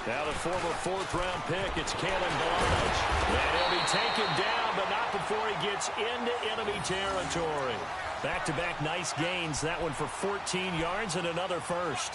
Now the former fourth-round pick, it's Kalen Ballage. And he'll be taken down, but not before he gets into enemy territory. Back-to-back nice gains. That one for 14 yards and another first.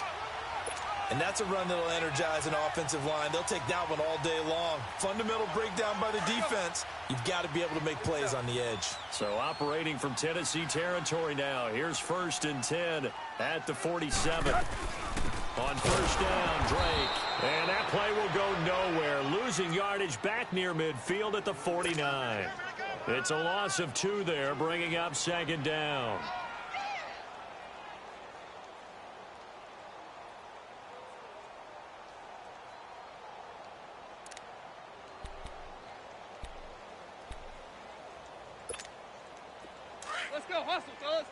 And that's a run that'll energize an offensive line. They'll take that one all day long. Fundamental breakdown by the defense. You've got to be able to make plays on the edge. So operating from Tennessee territory now. Here's 1st and 10 at the 47. On first down, Drake. And that play will go nowhere. Losing yardage back near midfield at the 49. It's a loss of 2 there, bringing up 2nd down. Let's go, hustle, fellas.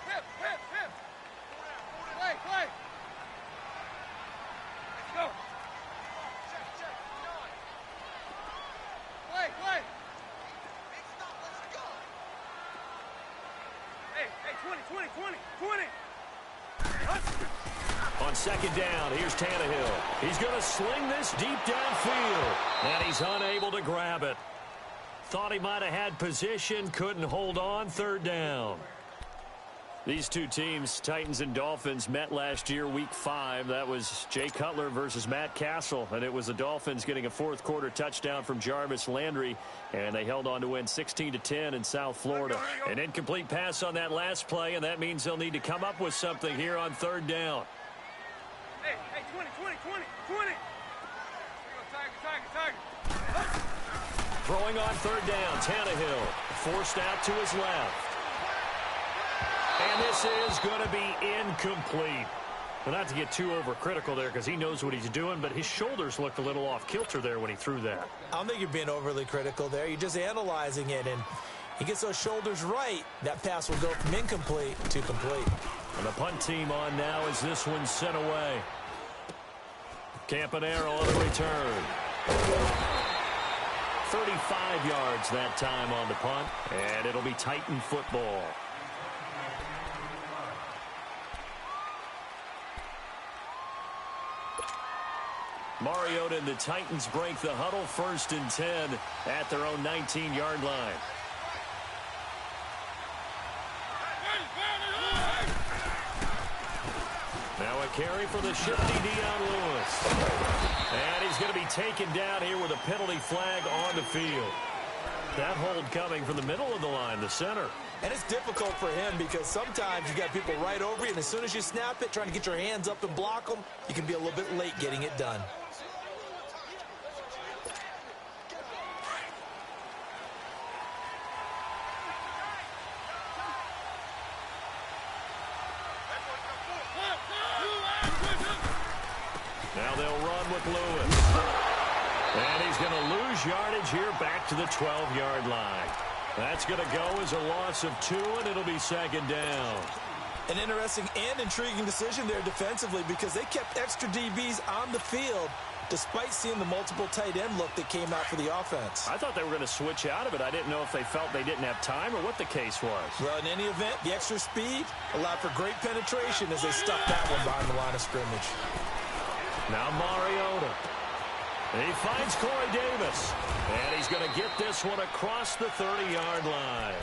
Hip. Play. Let's go. Play. Hey, 20. On 2nd down, here's Tannehill. He's going to sling this deep downfield, and he's unable to grab it. Thought he might have had position, couldn't hold on. 3rd down. These two teams, Titans and Dolphins, met last year, Week 5. That was Jay Cutler versus Matt Castle, and it was the Dolphins getting a fourth-quarter touchdown from Jarvis Landry, and they held on to win 16-10 in South Florida. An incomplete pass on that last play, and that means they'll need to come up with something here on 3rd down. Hey, 20. Tiger. Throwing on 3rd down, Tannehill forced out to his left. And this is going to be incomplete. Well, not to get too overcritical there because he knows what he's doing, but his shoulders looked a little off kilter there when he threw that. I don't think you're being overly critical there. You're just analyzing it, and he gets those shoulders right. That pass will go from incomplete to complete. And the punt team on now as this one's sent away. Campanaro on the return. 35 yards that time on the punt, and it'll be Titan football. Mariota and the Titans break the huddle. 1st and 10 at their own 19-yard line. Now a carry for the shifty Dion Lewis. And he's going to be taken down here with a penalty flag on the field. That hold coming from the middle of the line, the center. And it's difficult for him because sometimes you got people right over you, and as soon as you snap it, trying to get your hands up and block them, you can be a little bit late getting it done. Now they'll run with Lewis. And he's going to lose yardage here back to the 12-yard line. That's going to go as a loss of 2, and it'll be 2nd down. An interesting and intriguing decision there defensively because they kept extra DBs on the field despite seeing the multiple tight end look that came out for the offense. I thought they were going to switch out of it. I didn't know if they felt they didn't have time or what the case was. Well, in any event, the extra speed allowed for great penetration as they stuck that one behind the line of scrimmage. Now Mariota. He finds Corey Davis. And he's going to get this one across the 30-yard line.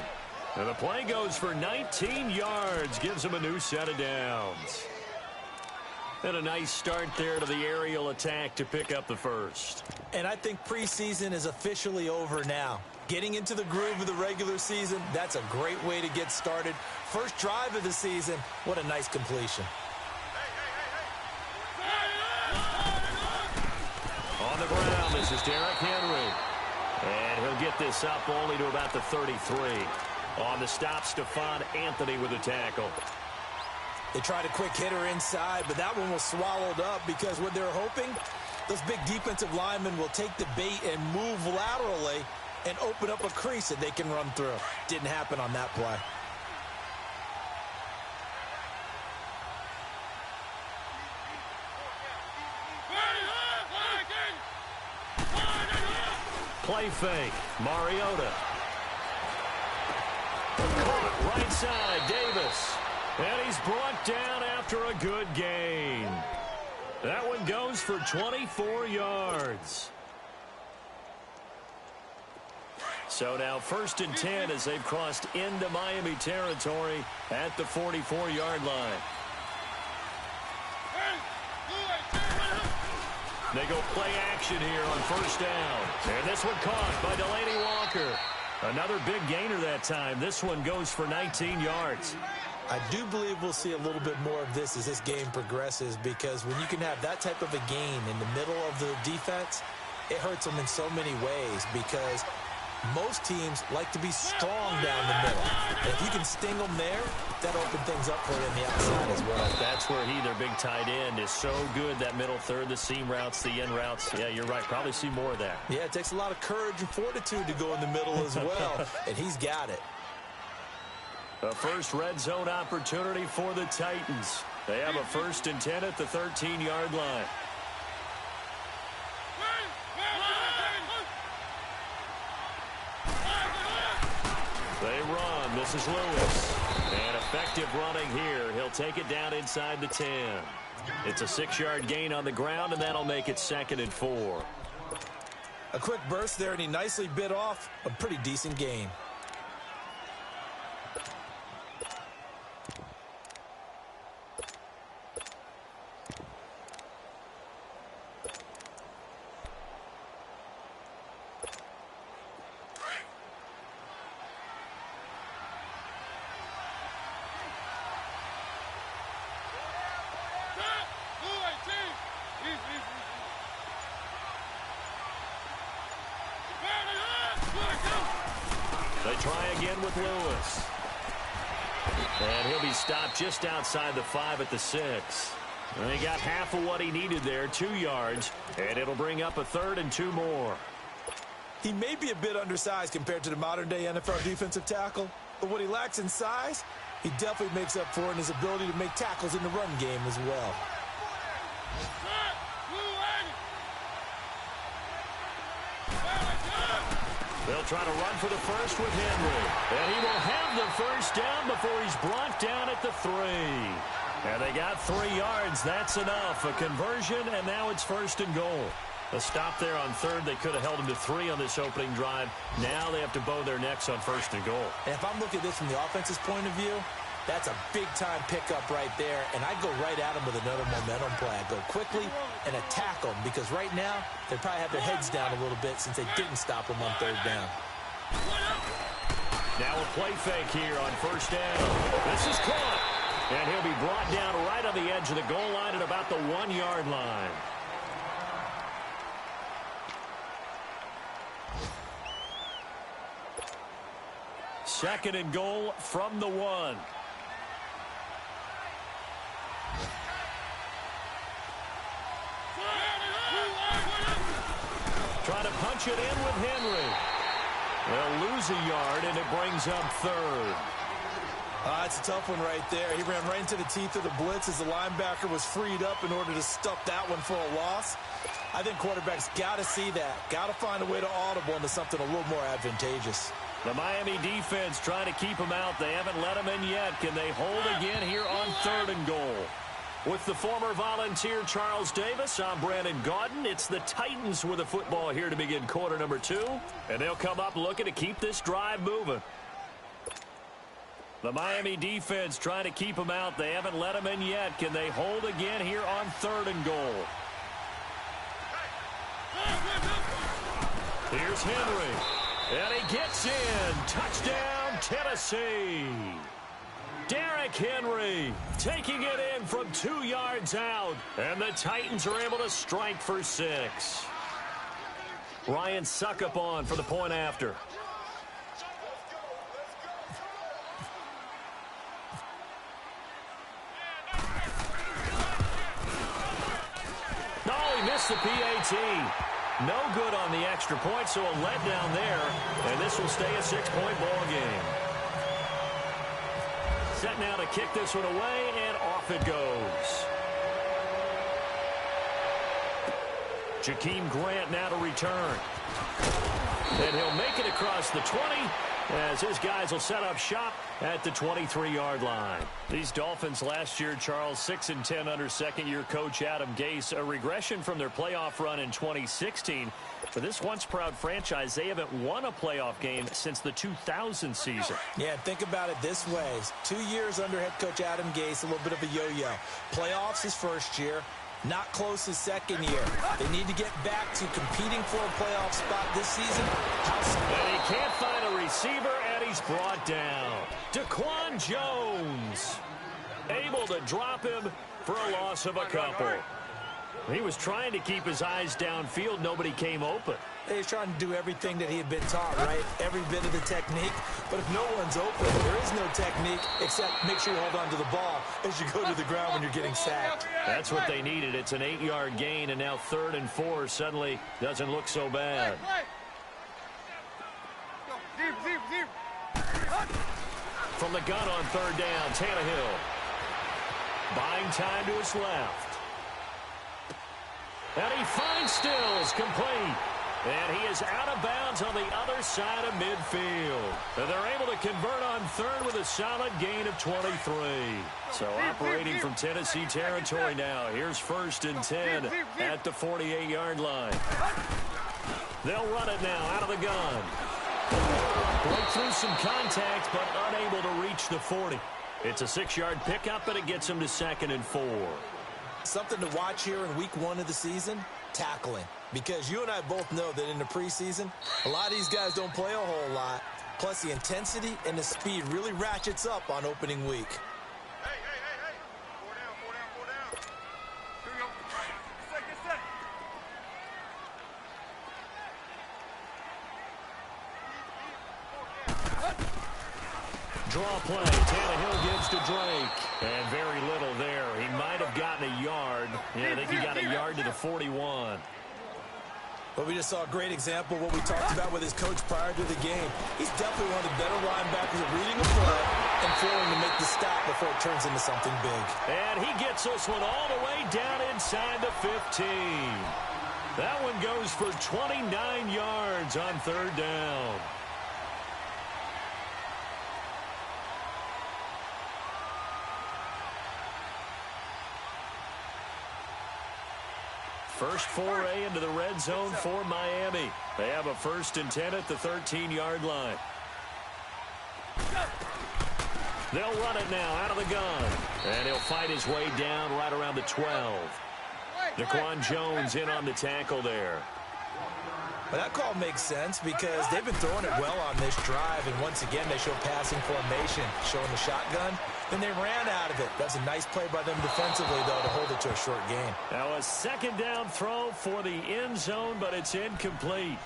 And the play goes for 19 yards. Gives him a new set of downs. And a nice start there to the aerial attack to pick up the first. And I think preseason is officially over now. Getting into the groove of the regular season, that's a great way to get started. First drive of the season, what a nice completion. On the ground, this is Derrick Henry. And he'll get this up only to about the 33. On the stop, Stephon Anthony with a tackle. They tried a quick hitter inside, but that one was swallowed up because what they're hoping, those big defensive linemen will take the bait and move laterally and open up a crease that they can run through. Didn't happen on that play. Play fake. Mariota. Caught right side. Davis. And he's brought down after a good gain. That one goes for 24 yards. So now 1st and 10 as they've crossed into Miami territory at the 44-yard line. They go play action here on 1st down. And this one caught by Delanie Walker. Another big gainer that time. This one goes for 19 yards. I do believe we'll see a little bit more of this as this game progresses, because when you can have that type of a gain in the middle of the defense, it hurts them in so many ways, because most teams like to be strong down the middle. And if you can sting them there, that'll open things up for you on the outside as well. That's where their big tight end, is so good, that middle third, the seam routes, the in routes. Yeah, you're right. Probably see more of that. Yeah, it takes a lot of courage and fortitude to go in the middle as well, and he's got it. A first red zone opportunity for the Titans. They have a 1st and 10 at the 13-yard line. They run. This is Lewis. And effective running here. He'll take it down inside the 10. It's a 6-yard gain on the ground, and that'll make it 2nd and 4. A quick burst there, and he nicely bit off a pretty decent gain. They try again with Lewis. And he'll be stopped just outside the 5 at the 6. And he got half of what he needed there, 2 yards. And it'll bring up a 3rd and 2 more. He may be a bit undersized compared to the modern-day NFL defensive tackle, but what he lacks in size, he definitely makes up for in his ability to make tackles in the run game as well. They'll try to run for the first with Henry. And he will have the first down before he's brought down at the 3. And they got 3 yards. That's enough. A conversion, and now it's 1st and goal. A stop there on 3rd. They could have held him to 3 on this opening drive. Now they have to bow their necks on 1st and goal. And if I'm looking at this from the offense's point of view, that's a big-time pickup right there, and I'd go right at him with another momentum play. I'd go quickly and attack them, because right now they probably have their heads down a little bit since they didn't stop him on 3rd down. Now a play fake here on 1st down. This is caught, and he'll be brought down right on the edge of the goal line at about the 1-yard line. Second and goal from the 1. Try to punch it in with Henry. They'll lose a yard, and it brings up 3rd. That's a tough one right there. He ran right into the teeth of the blitz as the linebacker was freed up in order to stuff that one for a loss. I think quarterbacks got to see that. Got to find a way to audible into something a little more advantageous. The Miami defense trying to keep him out. They haven't let him in yet. Can they hold again here on 3rd and goal? With the former Volunteer Charles Davis, I'm Brandon Gaudin. It's the Titans with the football here to begin quarter number 2. And they'll come up looking to keep this drive moving. The Miami defense trying to keep him out. They haven't let him in yet. Can they hold again here on 3rd and goal? Here's Henry. And he gets in. Touchdown, Tennessee. Derrick Henry taking it in from 2 yards out. And the Titans are able to strike for 6. Ryan Suckup on for the point after. No, he missed the PAT. No good on the extra point, so a letdown there. And this will stay a 6-point ball game. Set now to kick this one away, and off it goes. Jakeem Grant now to return. And he'll make it across the 20 as his guys will set up shop at the 23-yard line. These Dolphins last year, Charles, 6-10 under second-year coach Adam Gase, a regression from their playoff run in 2016. For this once-proud franchise, they haven't won a playoff game since the 2000 season. Yeah, think about it this way. 2 years under head coach Adam Gase, a little bit of a yo-yo. Playoffs his first year, not close his second year. They need to get back to competing for a playoff spot this season. And he can't find a receiver, and he's brought down. DaQuan Jones able to drop him for a loss of a couple. He was trying to keep his eyes downfield. Nobody came open. He's trying to do everything that he had been taught, right? Every bit of the technique. But if no one's open, there is no technique except make sure you hold on to the ball as you go to the ground when you're getting sacked. That's what they needed. It's an 8-yard gain, and now 3rd and 4 suddenly doesn't look so bad. From the gun on 3rd down, Tannehill. Buying time to his left. And he finds Stills, complete. And he is out of bounds on the other side of midfield. And they're able to convert on 3rd with a solid gain of 23. So operating from Tennessee territory now. Here's 1st and 10 at the 48-yard line. They'll run it now out of the gun. Broke through some contact, but unable to reach the 40. It's a 6-yard pickup, and it gets him to 2nd and 4. Something to watch here in week 1 of the season, tackling. Because you and I both know that in the preseason, a lot of these guys don't play a whole lot. Plus, the intensity and the speed really ratchets up on opening week. Hey. Four down. Here we go. Get set. Draw play. Tannehill gives to Drake. And very little there. He might have gotten a yard. Yeah, I think he got a yard to the 41. But we just saw a great example of what we talked about with his coach prior to the game. He's definitely one of the better linebackers at reading the play and failing to make the stop before it turns into something big. And he gets this one all the way down inside the 15. That one goes for 29 yards on 3rd down. First foray into the red zone for Miami. They have a 1st and 10 at the 13-yard line. They'll run it now out of the gun. And he'll fight his way down right around the 12. DaQuan Jones in on the tackle there. But that call makes sense because they've been throwing it well on this drive. And once again, they show passing formation, showing the shotgun. Then they ran out of it. That's a nice play by them defensively, though, to hold it to a short gain. Now a 2nd down throw for the end zone, but it's incomplete.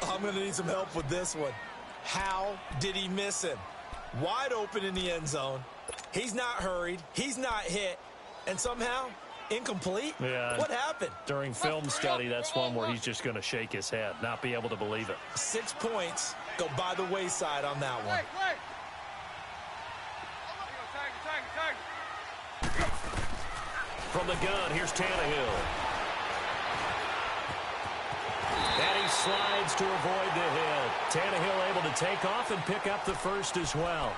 I'm going to need some help with this one. How did he miss him? Wide open in the end zone. He's not hurried. He's not hit. And somehow, incomplete? Yeah. What happened? During film study, that's one where he's just going to shake his head, not be able to believe it. 6 points go by the wayside on that one. From the gun, here's Tannehill. And he slides to avoid the hit. Tannehill able to take off and pick up the 1st as well.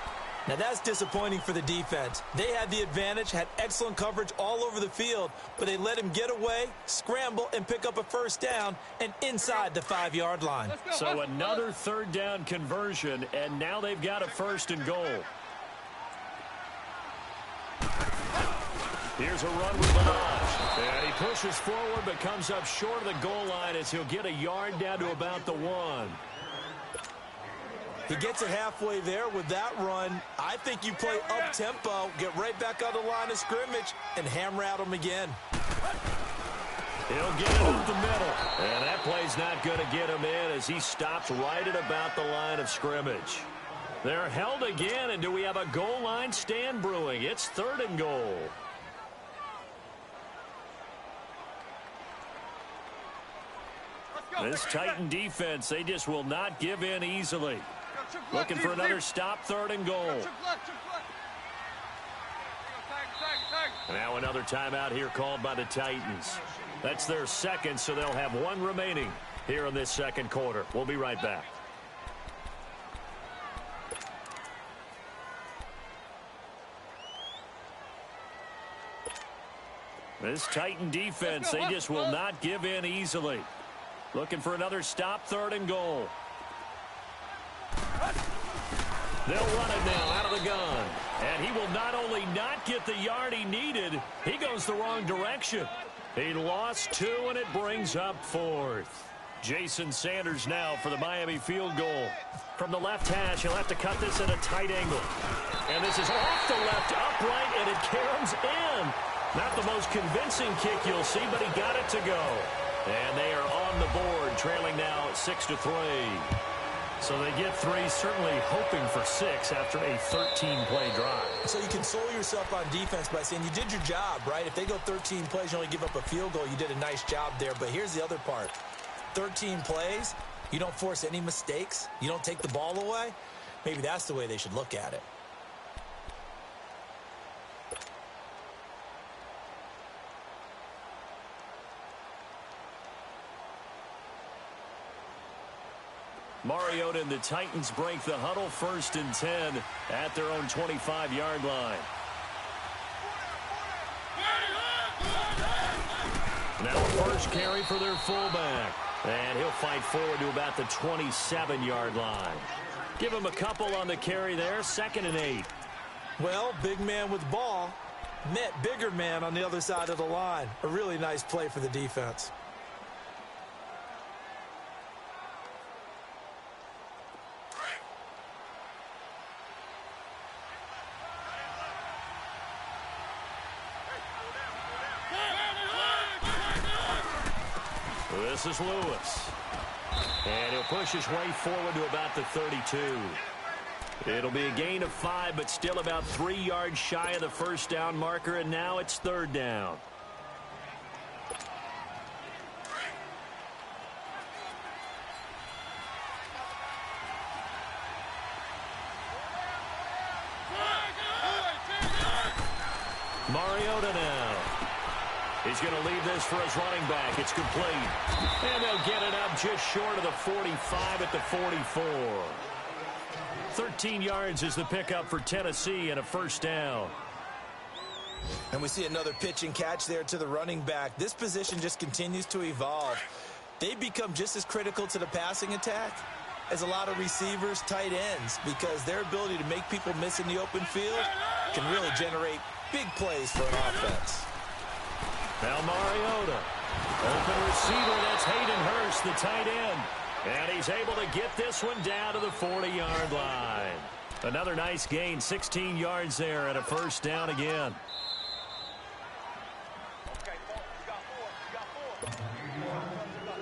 Now that's disappointing for the defense. They had the advantage, had excellent coverage all over the field, but they let him get away, scramble, and pick up a 1st down and inside the 5-yard line. So another 3rd down conversion, and now they've got a 1st and goal. Here's a run with Minaj. And he pushes forward but comes up short of the goal line as he'll get a yard down to about the 1. He gets it halfway there with that run. I think you play up-tempo, get right back on the line of scrimmage, and hammer at him again. He'll get it up the middle. And that play's not going to get him in as he stops right at about the line of scrimmage. They're held again, and do we have a goal line stand brewing? It's 3rd and goal. This Titan defense, they just will not give in easily. Looking for another stop, 3rd and goal. Now another timeout here called by the Titans. That's their 2nd, so they'll have 1 remaining. here in this second quarter. We'll be right back. This Titan defense, they just will not give in easily. Looking for another stop, 3rd and goal. They'll run it now out of the gun. And he will not only not get the yard he needed, he goes the wrong direction. He lost 2, and it brings up 4th. Jason Sanders now for the Miami field goal. From the left hash, he'll have to cut this at a tight angle. And this is off the left upright, and it caroms in. Not the most convincing kick you'll see, but he got it to go. And they are on the board, trailing now 6-3. So they get 3, certainly hoping for 6 after a 13-play drive. So you console yourself on defense by saying you did your job, right? If they go 13 plays, you only give up a field goal, you did a nice job there. But here's the other part. 13 plays, you don't force any mistakes, you don't take the ball away. Maybe that's the way they should look at it. Mariota and the Titans break the huddle, 1st and 10 at their own 25-yard line. Now a first carry for their fullback. And he'll fight forward to about the 27-yard line. Give him a couple on the carry there, 2nd and 8. Well, big man with ball met bigger man on the other side of the line. A really nice play for the defense. This is Lewis. And he'll push his way forward to about the 32. It'll be a gain of 5, but still about 3 yards shy of the first down marker, and now it's 3rd down. Mariota now. He's going to leave this for his running back. It's complete. And they'll get it up just short of the 45 at the 44. 13 yards is the pickup for Tennessee and a first down. And we see another pitch and catch there to the running back. This position just continues to evolve. They become just as critical to the passing attack as a lot of receivers, tight ends, because their ability to make people miss in the open field can really generate big plays for an offense. Now Mariota, open receiver, that's Hayden Hurst, the tight end. And he's able to get this one down to the 40-yard line. Another nice gain, 16 yards there and a first down again.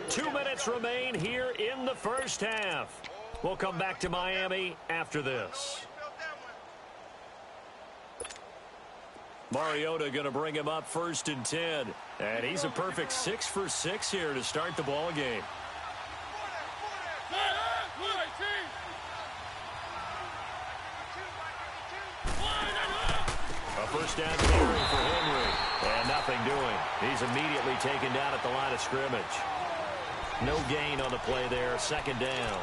2 minutes remain here in the first half. We'll come back to Miami after this. Mariota going to bring him up 1st and 10. And he's a perfect 6 for 6 here to start the ball game. A first down carry for Henry. And nothing doing. He's immediately taken down at the line of scrimmage. No gain on the play there. 2nd down.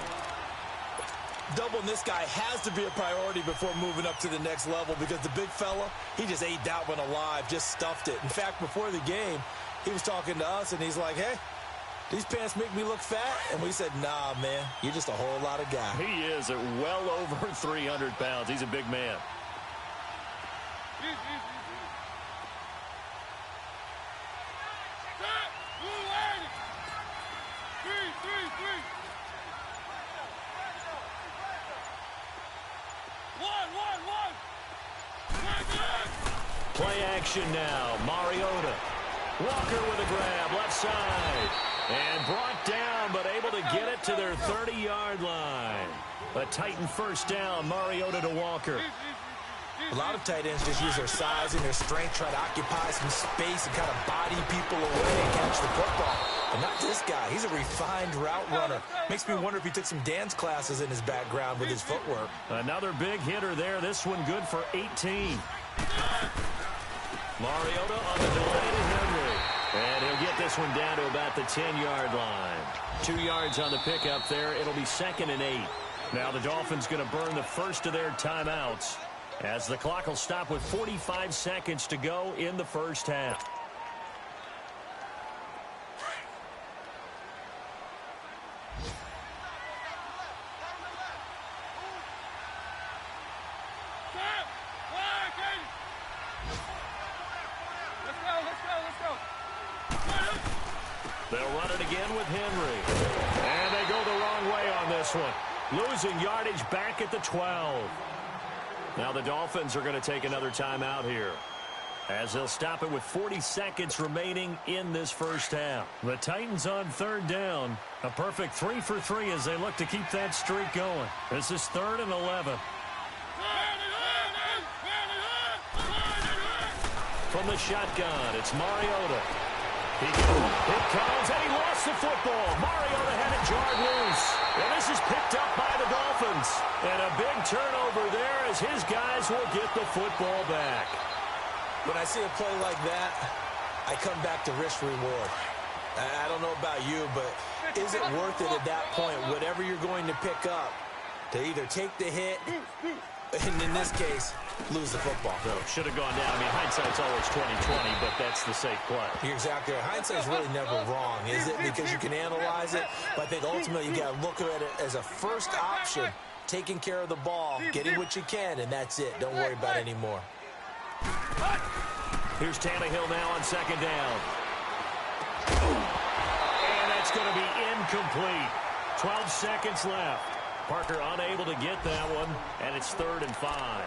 Doubling this guy has to be a priority before moving up to the next level, because the big fella, he just ate that one alive, just stuffed it. In fact, before the game, he was talking to us, and he's like, hey, these pants make me look fat? And we said, nah, man, you're just a whole lot of guy. He is at well over 300 pounds. He's a big man. Play action now. Mariota. Walker with a grab, left side. And brought down, but able to get it to their 30-yard line. A Titan first down, Mariota to Walker. A lot of tight ends just use their size and their strength, try to occupy some space and kind of body people away and catch the football. But not this guy. He's a refined route runner. Makes me wonder if he took some dance classes in his background with his footwork. Another big hitter there. This one good for 18. Mariota on the delay to Henry. And he'll get this one down to about the 10-yard line. 2 yards on the pickup there. It'll be 2nd and 8. Now the Dolphins going to burn the first of their timeouts as the clock will stop with 45 seconds to go in the first half. They'll run it again with Henry. And they go the wrong way on this one. Losing yardage back at the 12. Now the Dolphins are going to take another timeout here, as they'll stop it with 40 seconds remaining in this first half. The Titans on 3rd down. A perfect 3 for 3 as they look to keep that streak going. This is 3rd and 11. From the shotgun, it's Mariota. It comes, and he lost the football. Mariota had it jarred loose. And this is picked up by the Dolphins. And a big turnover there as his guys will get the football back. When I see a play like that, I come back to risk reward. I don't know about you, but is it worth it at that point, whatever you're going to pick up, to either take the hit, and in this case, lose the football? So should have gone down. I mean, hindsight's always 20/20, but that's the safe play. You're exactly right. Hindsight's really never wrong, is it? Because you can analyze it, but I think ultimately you got to look at it as a first option, taking care of the ball, getting what you can, and that's it. Don't worry about it anymore. Here's Tannehill now on 2nd down. And that's going to be incomplete. 12 seconds left. Parker unable to get that one, and it's 3rd and 5.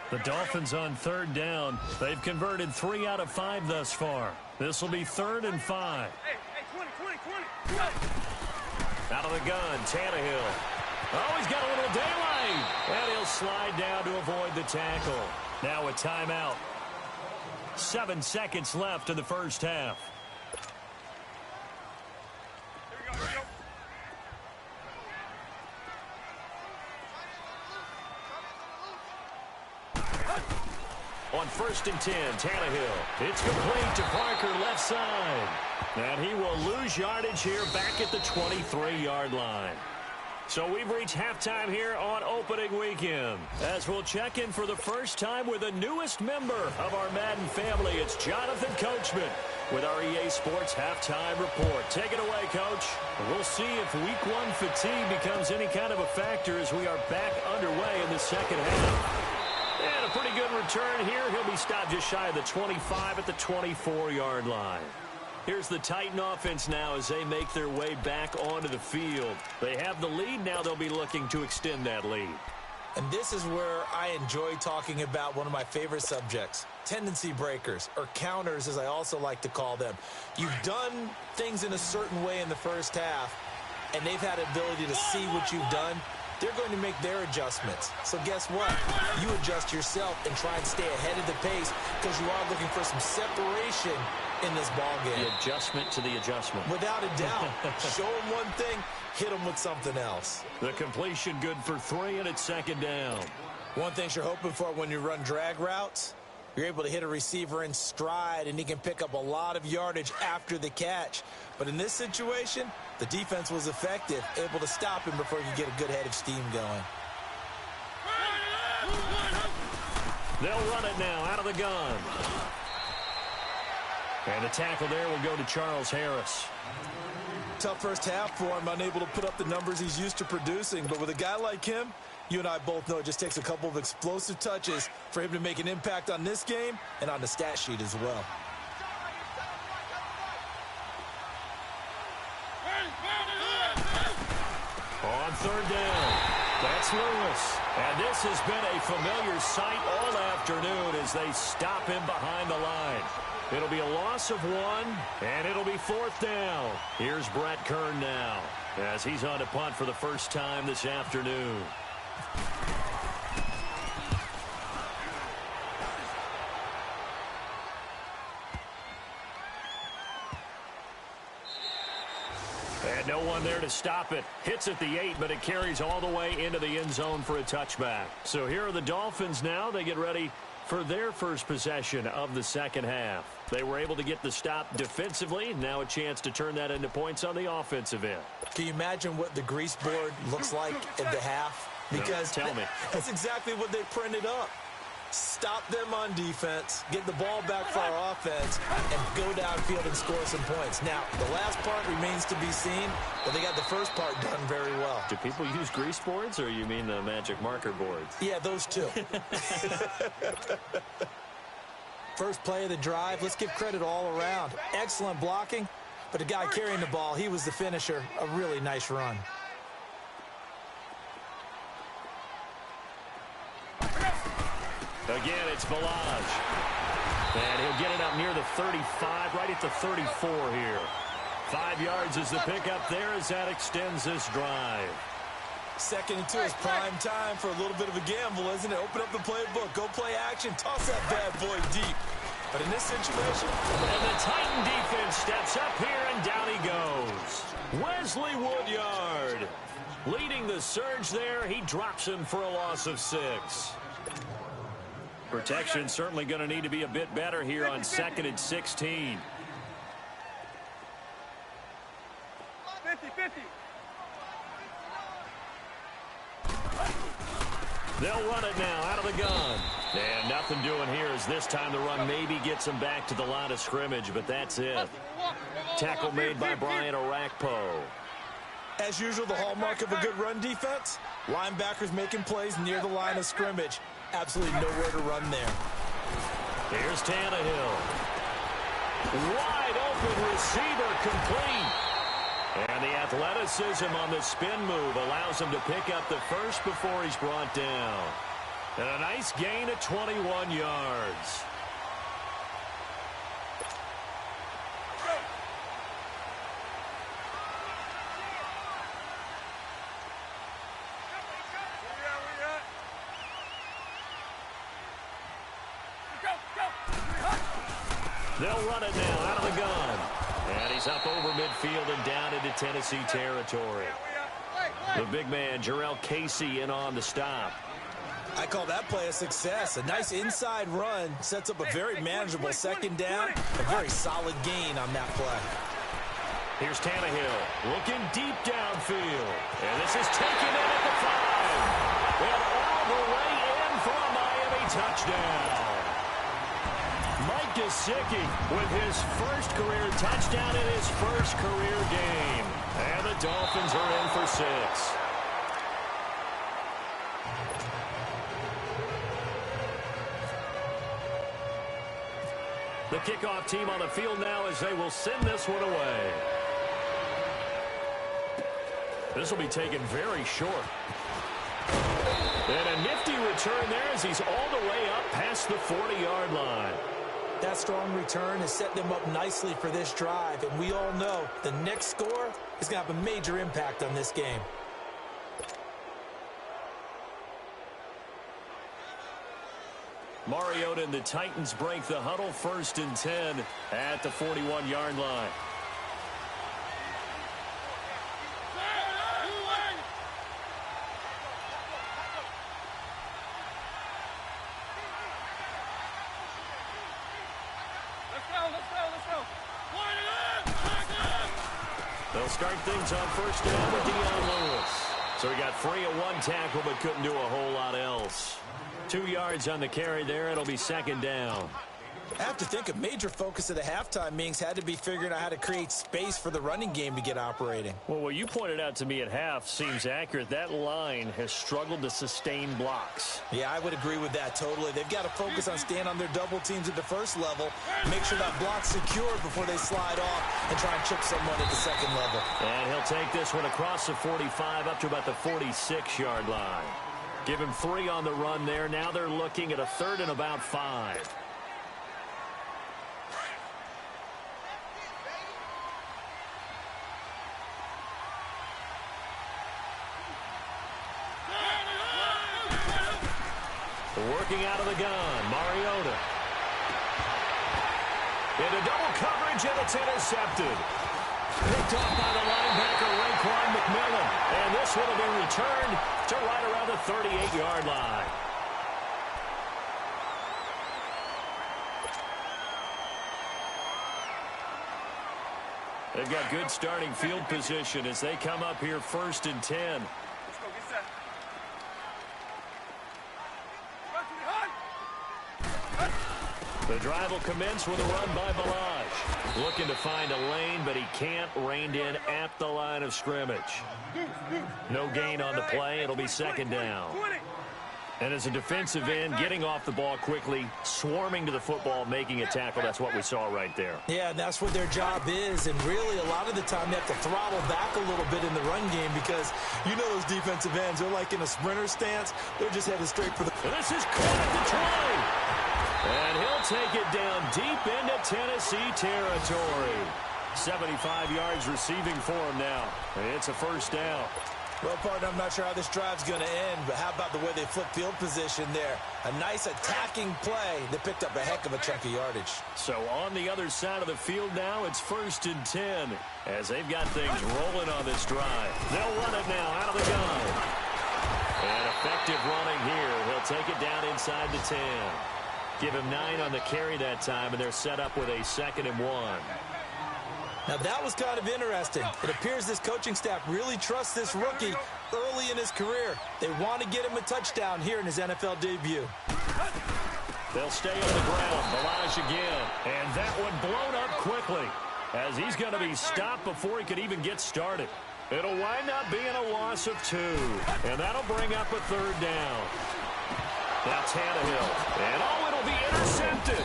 The Dolphins on 3rd down. They've converted 3 out of 5 thus far. This will be 3rd and 5. Hey, 20. Out of the gun, Tannehill. Oh, he's got a little daylight. And he'll slide down to avoid the tackle. Now a timeout. 7 seconds left in the first half. Here we go. On 1st and 10, Tannehill. It's complete to Parker, left side. And he will lose yardage here back at the 23-yard line. So we've reached halftime here on opening weekend, as we'll check in for the first time with the newest member of our Madden family. It's Jonathan Coachman with our EA Sports Halftime Report. Take it away, Coach. We'll see if Week 1 fatigue becomes any kind of a factor as we are back underway in the second half. And a pretty good return here. He'll be stopped just shy of the 25 at the 24-yard line. Here's the Titan offense now as they make their way back onto the field. They have the lead. Now they'll be looking to extend that lead. And this is where I enjoy talking about one of my favorite subjects, tendency breakers, or counters as I also like to call them. You've done things in a certain way in the first half, and they've had the ability to see what you've done. They're going to make their adjustments. So guess what? You adjust yourself and try and stay ahead of the pace because you are looking for some separation in this ball game. The adjustment to the adjustment. Without a doubt. Show them one thing, hit them with something else. The completion good for 3, and it's 2nd down. One thing you're hoping for when you run drag routes, you're able to hit a receiver in stride, and he can pick up a lot of yardage after the catch. But in this situation, the defense was effective, able to stop him before he could get a good head of steam going. They'll run it now out of the gun. And the tackle there will go to Charles Harris. Tough first half for him, unable to put up the numbers he's used to producing. But with a guy like him, you and I both know it just takes a couple of explosive touches for him to make an impact on this game and on the stat sheet as well. On 3rd down, that's Lewis. And this has been a familiar sight all afternoon as they stop him behind the line. It'll be a loss of 1, and it'll be 4th down. Here's Brett Kern now as he's on to punt for the first time this afternoon. And no one there to stop it. Hits at the 8, but it carries all the way into the end zone for a touchback. So here are the Dolphins now. They get ready for their first possession of the second half. They were able to get the stop defensively. Now a chance to turn that into points on the offensive end. Can you imagine what the grease board looks like at the half? Because no, tell me. That's exactly what they printed up. Stop them on defense, get the ball back for our offense, and go downfield and score some points. Now, the last part remains to be seen, but they got the first part done very well. Do people use grease boards, or you mean the magic marker boards? Yeah, those two. First play of the drive, let's give credit all around. Excellent blocking, but the guy carrying the ball, he was the finisher. A really nice run. Again, it's Ballage. And he'll get it up near the 35, right at the 34 here. 5 yards is the pickup there as that extends this drive. Second and 2 is prime time for a little bit of a gamble, isn't it? Open up the playbook, go play action, toss that bad boy deep. But in this situation... And the Titan defense steps up here, and down he goes. Wesley Woodyard leading the surge there. He drops him for a loss of 6. Protection certainly going to need to be a bit better here on 2nd and 16. 50-50. They'll run it now out of the gun. And nothing doing here as this time the run maybe gets them back to the line of scrimmage, but that's it. Tackle made by Brian Orakpo. As usual, the hallmark of a good run defense, linebackers making plays near the line of scrimmage. Absolutely nowhere to run there. Here's Tannehill. Wide open receiver complete. And the athleticism on the spin move allows him to pick up the first before he's brought down. And a nice gain of 21 yards. They'll run it now out of the gun. And he's up over midfield and down into Tennessee territory. The big man, Jarrell Casey, in on the stop. I call that play a success. A nice inside run sets up a very manageable second down. A very solid gain on that play. Here's Tannehill looking deep downfield. And this is taken in at the 5. And all the way in for a Miami touchdown. Mike Gesicki with his first career touchdown in his first career game. And the Dolphins are in for 6. The kickoff team on the field now as they will send this one away. This will be taken very short. And a nifty return there as he's all the way up past the 40-yard line. That strong return has set them up nicely for this drive, and we all know the next score is going to have a major impact on this game. Mariota and the Titans break the huddle, 1st and 10 at the 41-yard line. They'll start things on 1st down with Dion Lewis. So he got free of 1 tackle but couldn't do a whole lot else. 2 yards on the carry there. It'll be 2nd down. I have to think a major focus of the halftime meetings had to be figuring out how to create space for the running game to get operating. Well, what you pointed out to me at half seems accurate. That line has struggled to sustain blocks. Yeah, I would agree with that totally. They've got to focus on staying on their double teams at the first level, make sure that block's secured before they slide off and try and chip someone at the second level. And he'll take this one across the 45 up to about the 46-yard line. Give him 3 on the run there. Now they're looking at a 3rd and about 5. Working out of the gun, Mariota. Into double coverage, and it's intercepted. Picked off by the linebacker, Raekwon McMillan. And this one will be returned to right around the 38-yard line. They've got good starting field position as they come up here 1st and 10. Let's go, get set. The drive will commence with a run by Ballage. Looking to find a lane, but he can't. Reined in at the line of scrimmage. No gain on the play. It'll be 2nd down. And as a defensive end, getting off the ball quickly, swarming to the football, making a tackle. That's what we saw right there. Yeah, and that's what their job is. And really, a lot of the time, they have to throttle back a little bit in the run game because you know those defensive ends, they're like in a sprinter stance. They're just headed straight for the... And this is caught at the 20. And he'll take it down deep into Tennessee territory. 75 yards receiving for him now. It's a 1st down. Well, partner, I'm not sure how this drive's going to end, but how about the way they flip field position there? A nice attacking play that picked up a heck of a chunk of yardage. So on the other side of the field now, it's 1st and 10 as they've got things rolling on this drive. They'll run it now out of the gun. And effective running here. He'll take it down inside the 10. Give him 9 on the carry that time, and they're set up with a 2nd and 1. Now, that was kind of interesting. It appears this coaching staff really trusts this rookie early in his career. They want to get him a touchdown here in his NFL debut. They'll stay on the ground. Ballage again. And that one blown up quickly as he's going to be stopped before he could even get started. It'll wind up being a loss of 2. And that'll bring up a 3rd down. Now Tannehill. And it'll be intercepted.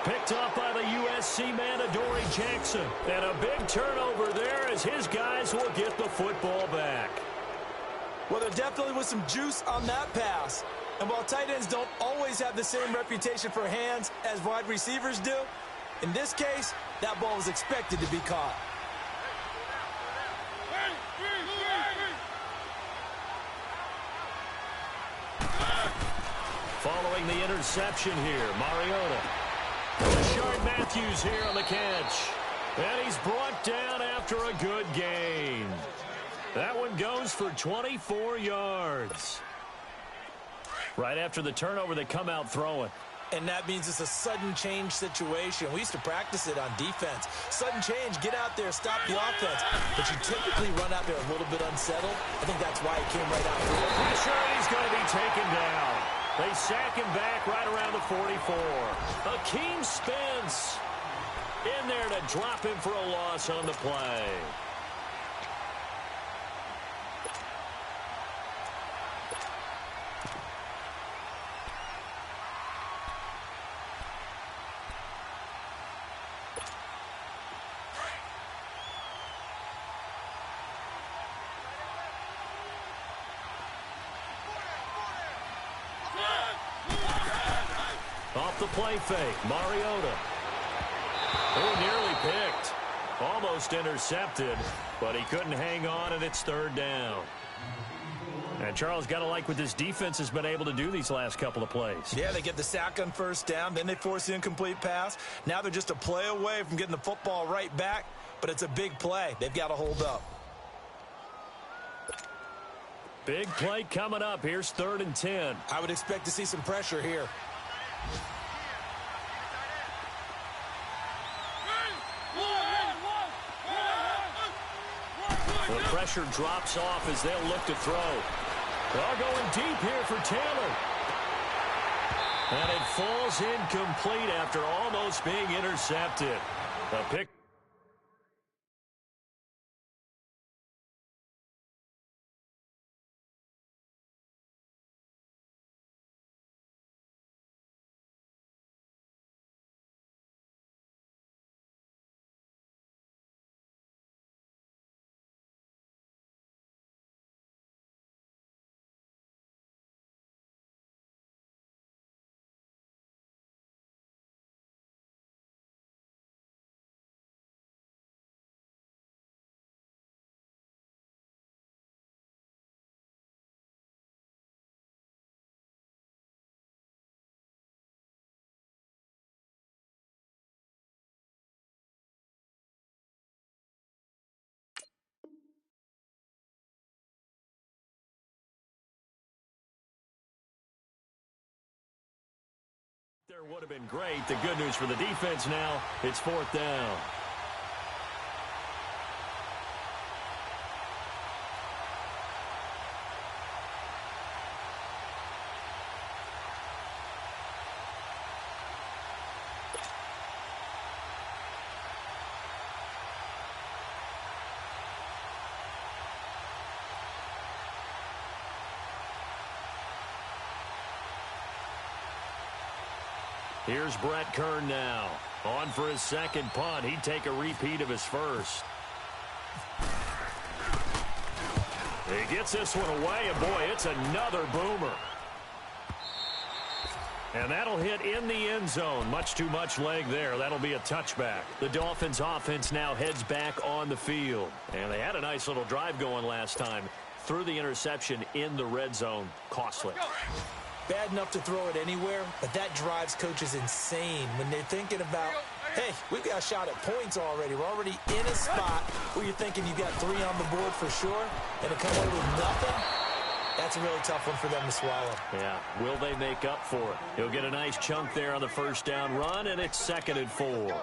Picked off by the USC man, Adoree Jackson. And a big turnover there as his guys will get the football back. Well, there definitely was some juice on that pass. And while tight ends don't always have the same reputation for hands as wide receivers do, in this case, that ball was expected to be caught. Following the interception here, Mariota. Rashard Matthews here on the catch. And he's brought down after a good gain. That one goes for 24 yards. Right after the turnover, they come out throwing. And that means it's a sudden change situation. We used to practice it on defense. Sudden change, get out there, stop the offense. But you typically run out there a little bit unsettled. I think that's why he came right out there. Pressure, he's going to be taken down. They sack him back right around the 44. Akeem Spence in there to drop him for a loss on the play. Off the play fake, Mariota. Oh, nearly picked. Almost intercepted, but he couldn't hang on, and it's 3rd down. And Charles, got to like what this defense has been able to do these last couple of plays. Yeah, they get the sack on 1st down, then they force the incomplete pass. Now they're just a play away from getting the football right back, but it's a big play. They've got to hold up. Big play coming up. Here's 3rd and 10. I would expect to see some pressure here. The pressure drops off as they'll look to throw. They're going deep here for Taylor. And it falls incomplete after almost being intercepted. A pick. Would have been great. The good news for the defense now, it's 4th down. Here's Brett Kern now. On for his second punt. He'd take a repeat of his first. He gets this one away, and boy, it's another boomer. And that'll hit in the end zone. Much too much leg there. That'll be a touchback. The Dolphins offense now heads back on the field. And they had a nice little drive going last time. Threw the interception in the red zone. Costly. Bad enough to throw it anywhere, but that drives coaches insane when they're thinking about, hey, we've got a shot at points already. We're already in a spot where you're thinking you've got 3 on the board for sure, and to come away with nothing, that's a really tough one for them to swallow. Yeah, will they make up for it? He'll get a nice chunk there on the first down run, and it's 2nd and 4.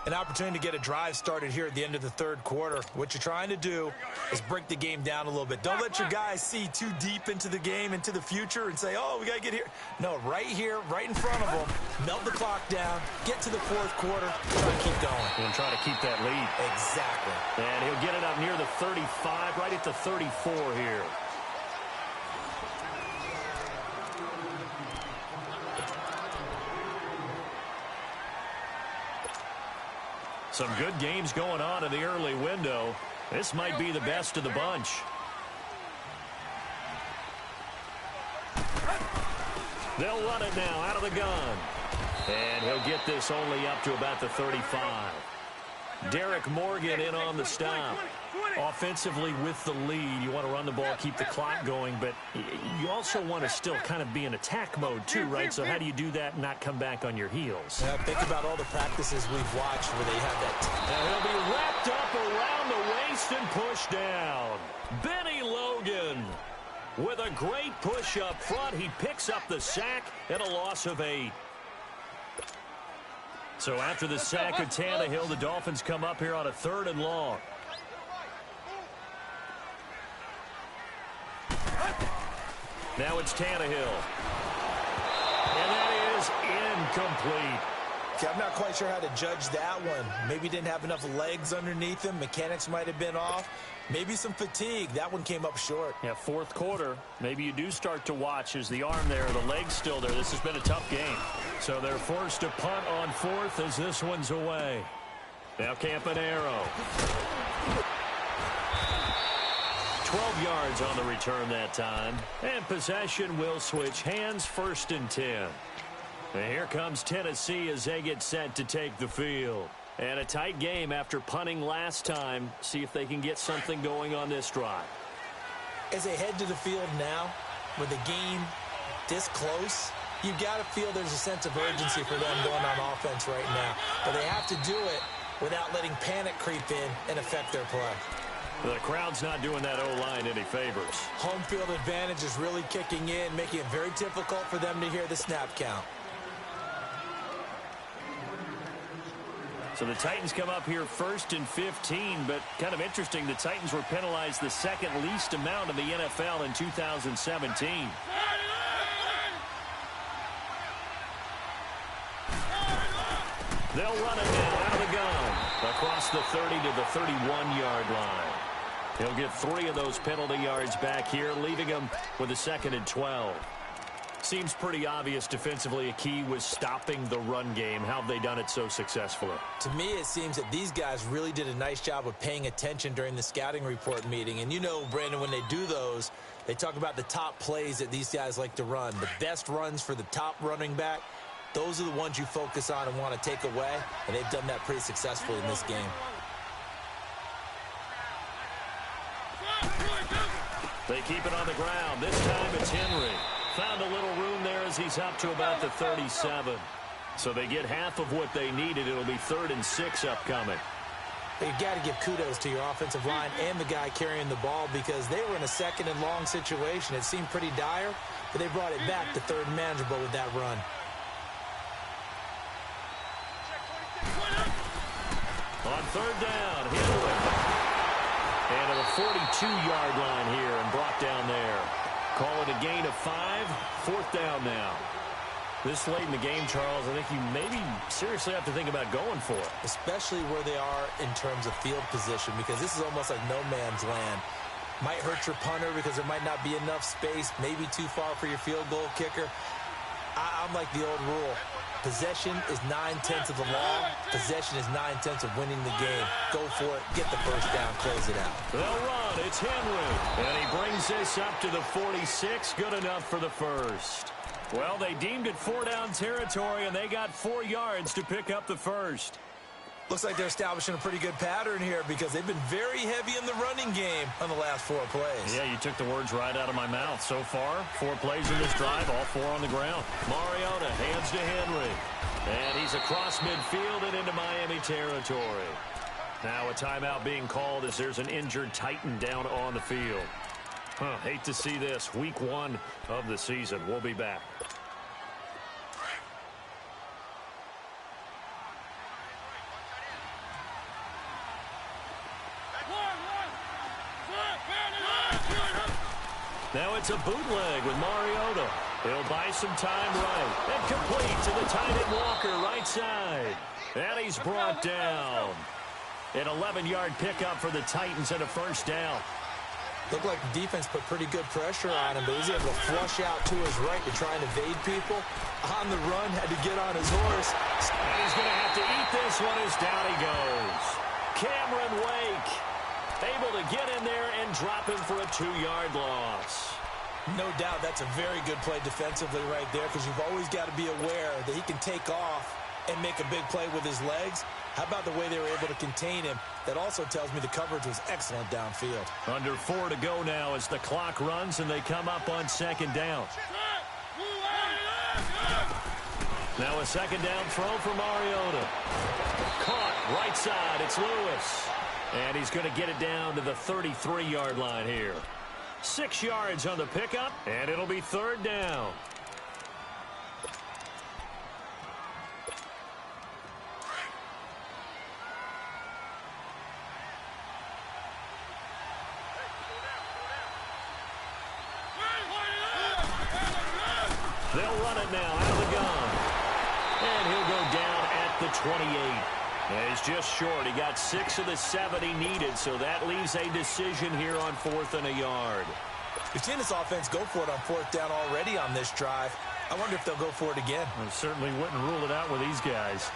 An opportunity to get a drive started here at the end of the third quarter. What you're trying to do is break the game down a little bit. Don't let your guys see too deep into the game, into the future, and say, oh, we got to get here. No, right here, right in front of them, melt the clock down, get to the fourth quarter, try to keep going. And try to keep that lead. Exactly. And he'll get it up near the 35, right at the 34 here. Some good games going on in the early window. This might be the best of the bunch. They'll run it now out of the gun. And he'll get this only up to about the 35. Derek Morgan in on the stop. Offensively with the lead, you want to run the ball, keep the clock going, but you also want to still kind of be in attack mode too, right? So how do you do that and not come back on your heels? Yeah, think about all the practices we've watched where they have that. And he'll be wrapped up around the waist and pushed down. Benny Logan with a great push up front. He picks up the sack and a loss of 8. So after the sack of Tannehill, the Dolphins come up here on a 3rd and long. Now it's Tannehill. And that is incomplete. Okay, I'm not quite sure how to judge that one. Maybe didn't have enough legs underneath him. Mechanics might have been off. Maybe some fatigue. That one came up short. Yeah, fourth quarter. Maybe you do start to watch as the arm there, the leg's still there. This has been a tough game. So they're forced to punt on 4th as this one's away. Now Campanaro. 12 yards on the return that time. And possession will switch hands, 1st and 10. And here comes Tennessee as they get set to take the field. And a tight game after punting last time. See if they can get something going on this drive. As they head to the field now, with the game this close, you've got to feel there's a sense of urgency for them going on offense right now. But they have to do it without letting panic creep in and affect their play. The crowd's not doing that O-line any favors. Home field advantage is really kicking in, making it very difficult for them to hear the snap count. So the Titans come up here 1st and 15, but kind of interesting, the Titans were penalized the 2nd least amount in the NFL in 2017. They'll run it now out of the gun across the 30 to the 31-yard line. He'll get 3 of those penalty yards back here, leaving him with a 2nd and 12. Seems pretty obvious defensively a key was stopping the run game. How have they done it so successfully? To me, it seems that these guys really did a nice job of paying attention during the scouting report meeting. And you know, Brandon, when they do those, they talk about the top plays that these guys like to run. The best runs for the top running back, those are the ones you focus on and want to take away. And they've done that pretty successfully in this game. They keep it on the ground. This time it's Henry. Found a little room there as he's up to about the 37. So they get half of what they needed. It'll be 3rd and 6 upcoming. You've got to give kudos to your offensive line and the guy carrying the ball because they were in a 2nd and long situation. It seemed pretty dire, but they brought it back to 3rd and manageable with that run. On third down, Henry. And to the 42-yard line here and brought down there. Call it a gain of 5. Fourth down now. This late in the game, Charles, I think you maybe seriously have to think about going for it. Especially where they are in terms of field position, because this is almost like no man's land. Might hurt your punter because there might not be enough space, maybe too far for your field goal kicker. I'm like the old rule. Possession is 9/10 of the law. Possession is 9/10 of winning the game. Go for it. Get the first down. Close it out. They'll run. It's Henry. And he brings this up to the 46. Good enough for the first. Well, they deemed it 4-down territory, and they got 4 yards to pick up the first. Looks like they're establishing a pretty good pattern here because they've been very heavy in the running game on the last 4 plays. Yeah, you took the words right out of my mouth. So far, 4 plays in this drive, all 4 on the ground. Mariota hands to Henry. And he's across midfield and into Miami territory. Now a timeout being called as there's an injured Titan down on the field. Hate to see this. Week 1 of the season. We'll be back. Now it's a bootleg with Mariota. He'll buy some time right. And complete to the tight end Walker, right side. And he's brought down. An 11-yard pickup for the Titans and a first down. Looked like the defense put pretty good pressure on him, but he was able to flush out to his right to try and evade people. On the run, had to get on his horse. And he's going to have to eat this one as down he goes. Cameron Wake able to get in there and drop him for a 2-yard loss. No doubt that's a very good play defensively right there because you've always got to be aware that he can take off and make a big play with his legs. How about the way they were able to contain him? That also tells me the coverage was excellent downfield. Under 4 to go now as the clock runs and they come up on second down. Now a second down throw for Mariota. Caught right side. It's Lewis. And he's going to get it down to the 33-yard line here. 6 yards on the pickup, and it'll be third down. They'll run it now out of the gun. And he'll go down at the 28. And he's just short. He got 6 of the 7 he needed, so that leaves a decision here on 4th and a yard. We've seen this offense go for it on 4th down already on this drive. I wonder if they'll go for it again. I certainly wouldn't rule it out with these guys.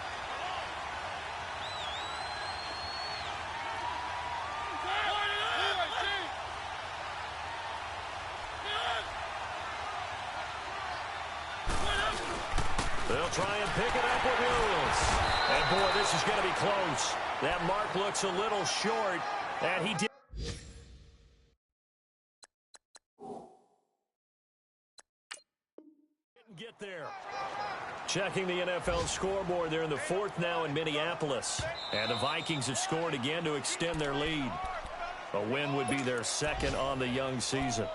They'll try and pick it up with Lewis. And, boy, this is going to be close. That mark looks a little short, and he did. Get there. Checking the NFL scoreboard. They're in the 4th now in Minneapolis. And the Vikings have scored again to extend their lead. A win would be their 2nd on the young season.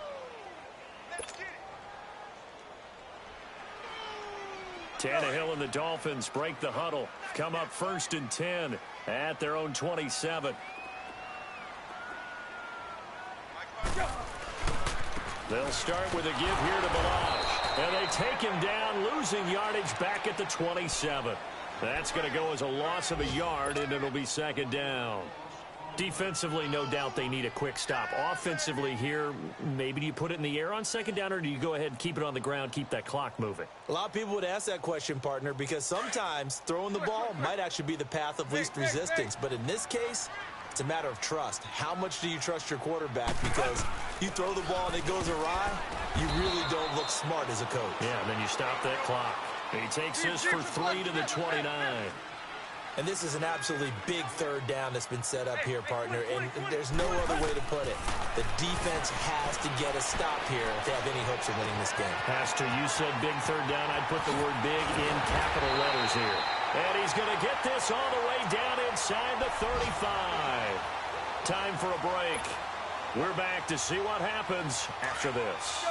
Tannehill and the Dolphins break the huddle. Come up 1st and 10 at their own 27. They'll start with a give here to Ballage. And they take him down, losing yardage back at the 27. That's going to go as a loss of a yard, and it'll be 2nd down. Defensively, no doubt they need a quick stop. Offensively here, maybe do you put it in the air on 2nd down, or do you go ahead and keep it on the ground, keep that clock moving? A lot of people would ask that question, partner, because sometimes throwing the ball might actually be the path of least resistance. But in this case, it's a matter of trust. How much do you trust your quarterback? Because you throw the ball and it goes awry, you really don't look smart as a coach. Yeah, and then you stop that clock. And he takes this for 3 to the 29. And this is an absolutely big 3rd down that's been set up here, partner, and there's no other way to put it. The defense has to get a stop here if they have any hopes of winning this game. Pastor, you said big 3rd down. I'd put the word big in capital letters here. And he's going to get this all the way down inside the 35. Time for a break. We're back to see what happens after this.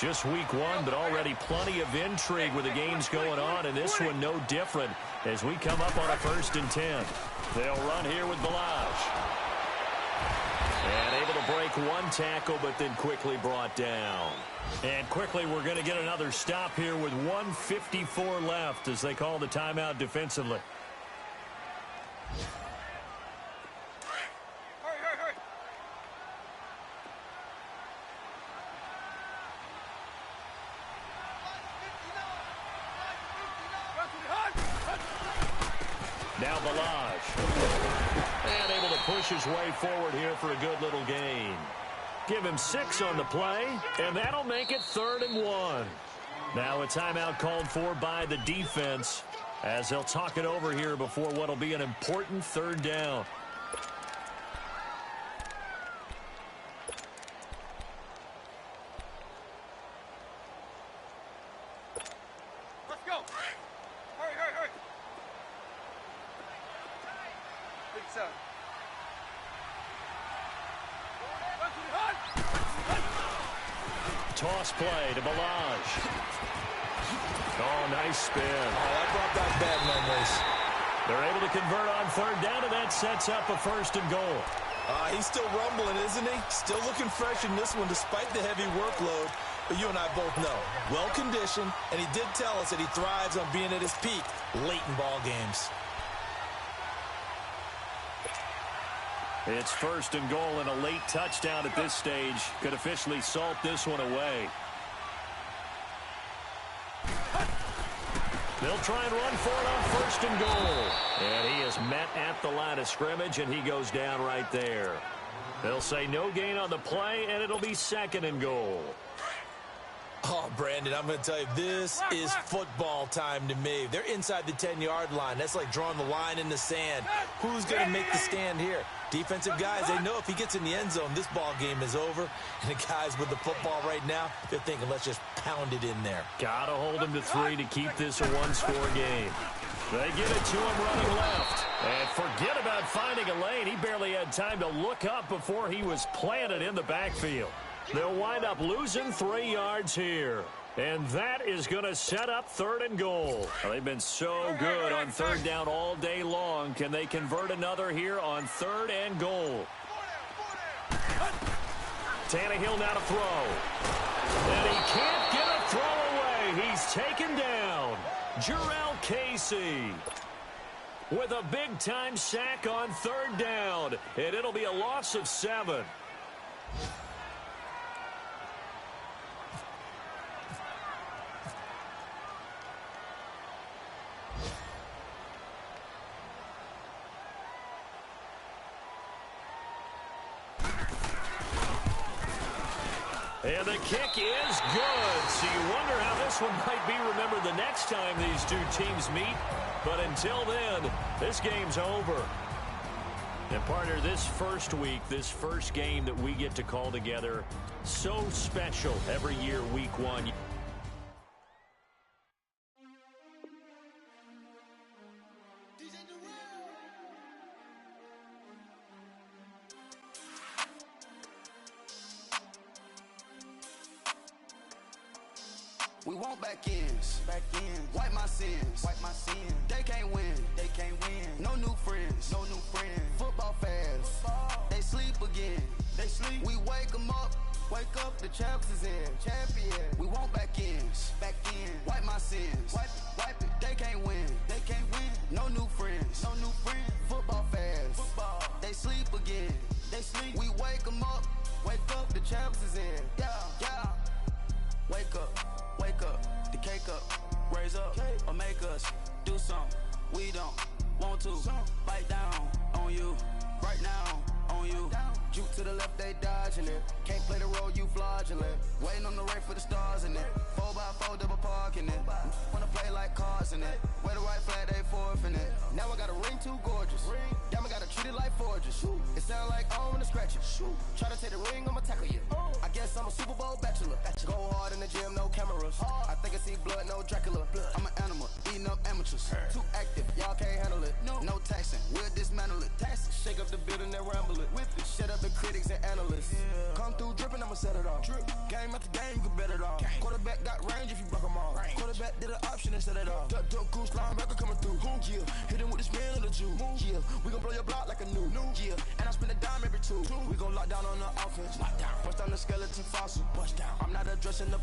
Just week one, but already plenty of intrigue with the games going on, and this one no different as we come up on a 1st and 10. They'll run here with Ballage. And able to break one tackle, but then quickly brought down. And quickly we're going to get another stop here with 1:54 left as they call the timeout defensively. Hurry. Now Ballage. And able to push his way forward here for a good little gain. Give him 6 on the play, and that'll make it 3rd and 1. Now a timeout called for by the defense as they'll talk it over here before what'll be an important 3rd down. Let's go. Hurry. Big son. Toss play to Ballage. Oh, nice spin. Oh, that brought back bad memories. They're able to convert on 3rd down, and that sets up a 1st and goal. He's still rumbling, isn't he? Still looking fresh in this one despite the heavy workload. But you and I both know, well-conditioned, and he did tell us that he thrives on being at his peak late in ball games. It's 1st and goal, and a late touchdown at this stage could officially salt this one away. They'll try and run for it on 1st and goal. And he is met at the line of scrimmage, and he goes down right there. They'll say no gain on the play, and it'll be 2nd and goal. Oh, Brandon, I'm going to tell you, this is football time to me. They're inside the 10-yard line. That's like drawing the line in the sand. Who's going to make the stand here? Defensive guys, they know if he gets in the end zone, this ball game is over. And the guys with the football right now, they're thinking, let's just pound it in there. Got to hold him to 3 to keep this a one-score game. They give it to him running left. And forget about finding a lane. He barely had time to look up before he was planted in the backfield. They'll wind up losing 3 yards here. And that is going to set up 3rd and goal. Well, they've been so good on 3rd down all day long. Can they convert another here on 3rd and goal? Tannehill now to throw. And he can't get a throw away. He's taken down. Jurrell Casey with a big-time sack on 3rd down. And it'll be a loss of 7. And the kick is good. So you wonder how this one might be remembered the next time these two teams meet. But until then, this game's over. And partner, this first week, this first game that we get to call together, so special every year, week 1. We want back ends. Wipe my sins. They can't win. No new friends. Football fans. They sleep again. We wake them up. The champs is in. We want back ends. Wipe my sins. Wipe it. They can't win. No new friends. Football fans. They sleep again. We wake them up. The champs is in. Yeah. Wake up, the cake up, raise up, or make us do something we don't want to. Bite down on you, right now on you. Juke to the left, they dodging it. Can't play the role, you fraudulent. Waiting on the race for the stars in it. 4x4 double parking it. Wanna play like cars in it. Where the right flag, they forfeit it. Now I got a ring too gorgeous. Damn, I gotta treat it like forges. It sound like I don't wanna scratch it. Try to take the ring, I'ma tackle you. I guess I'm a Super Bowl bachelor. Go hard in the gym, no cameras. I think I see blood, no Dracula. I'm an animal, eating clean up amateurs. Too active, y'all can't handle it. No taxing, we'll dismantle it. Tax, shake up the building and ramble it. Whip it, shut up the critics and analysts. Come through dripping, I'ma set it off. Game after game, you can bet it off. Quarterback got range if you broke them off. Quarterback did an option and set it off. Duck, goose, linebacker coming through. Yeah, hit him with the spin of the Jew. Yeah, we gon' blow your block like a new. Yeah, and I spend a dime every two. We gon' lock down on the offense. Bust down the skeleton fossil. Bust down. I'm not addressing the